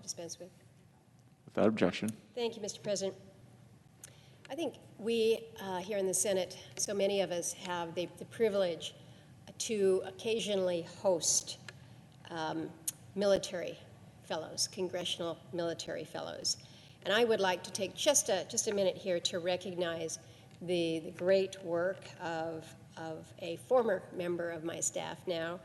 dispense with. Without objection. Thank you, Mr. President. I think we here in the Senate, so many of us have the privilege to occasionally host military fellows, congressional military fellows. And I would like to take just a minute here to recognize the great work of a former member of my staff now,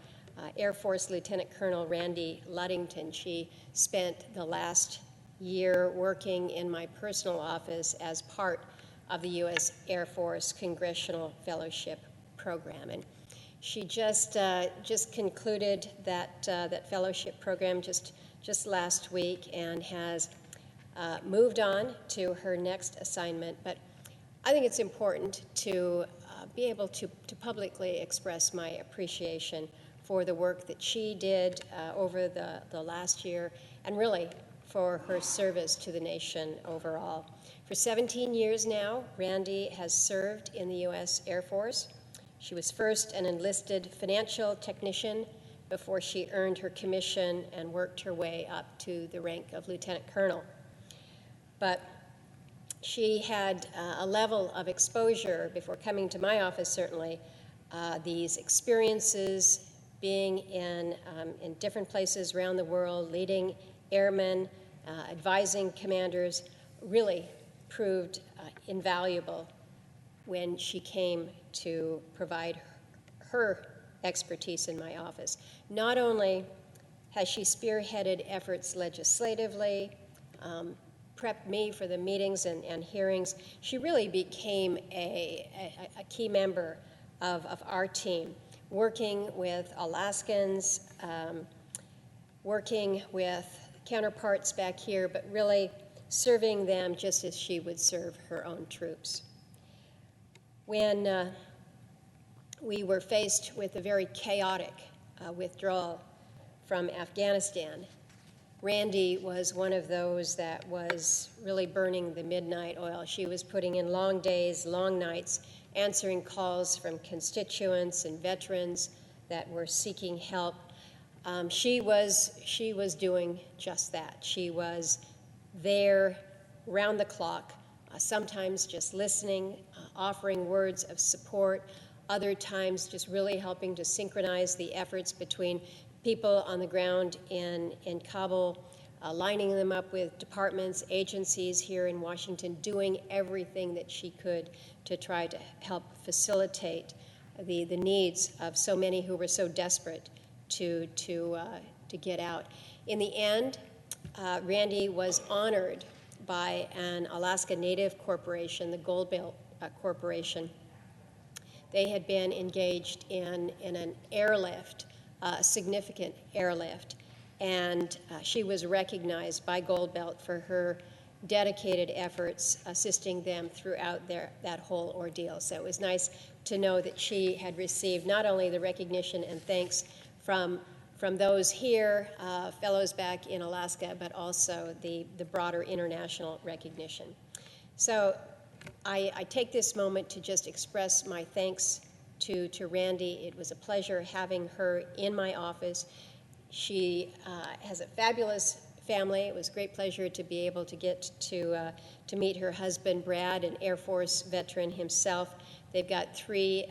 Air Force Lieutenant Colonel Randy Luddington. She spent the last year working in my personal office as part of the U.S. Air Force Congressional Fellowship Program. And she just concluded that fellowship program just last week and has moved on to her next assignment. But I think it's important to be able to publicly express my appreciation for the work that she did over the last year, and really for her service to the nation overall. For 17 years now, Randy has served in the U.S. Air Force. She was first an enlisted financial technician before she earned her commission and worked her way up to the rank of lieutenant colonel. But she had a level of exposure before coming to my office, certainly. These experiences being in different places around the world, leading airmen, advising commanders, really proved invaluable when she came to provide her expertise in my office. Not only has she spearheaded efforts legislatively, prepped me for the meetings and hearings, she really became a key member of our team, working with Alaskans, working with counterparts back here, but really serving them just as she would serve her own troops. When we were faced with a very chaotic withdrawal from Afghanistan, Randy was one of those that was really burning the midnight oil. She was putting in long days, long nights, answering calls from constituents and veterans that were seeking help. She was doing just that. She was there round the clock, sometimes just listening, offering words of support, other times just really helping to synchronize the efforts between people on the ground in Kabul, lining them up with departments, agencies here in Washington, doing everything that she could to try to help facilitate the needs of so many who were so desperate to get out. In the end, Randy was honored by an Alaska Native corporation, the Gold Belt Corporation. They had been engaged in an airlift, a significant airlift, and she was recognized by Gold Belt for her dedicated efforts assisting them throughout that whole ordeal. So it was nice to know that she had received not only the recognition and thanks from those here, fellows back in Alaska, but also the broader international recognition. So I take this moment to just express my thanks to Randy. It was a pleasure having her in my office. She has a fabulous family. It was a great pleasure to be able to get to meet her husband, Brad, an Air Force veteran himself. They've got three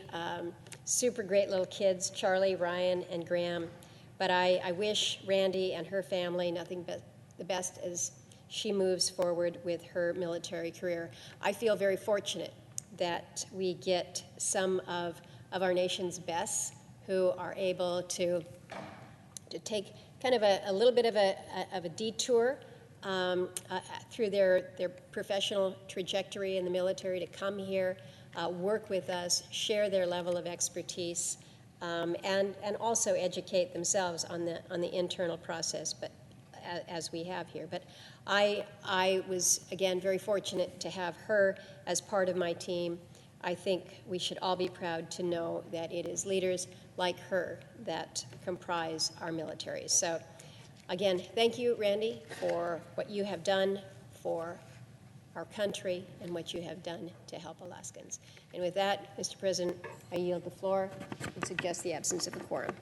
super great little kids, Charlie, Ryan, and Graham. But I wish Randy and her family nothing but the best as she moves forward with her military career. I feel very fortunate that we get some of our nation's best who are able to take kind of a little bit of a detour through their professional trajectory in the military to come here, work with us, share their level of expertise, and also educate themselves on the internal process, but as we have here. But I was, again, very fortunate to have her as part of my team. I think we should all be proud to know that it is leaders like her that comprise our military. So, again, thank you, Randy, for what you have done for our country and what you have done to help Alaskans. And with that, Mr. President, I yield the floor and suggest the absence of a quorum.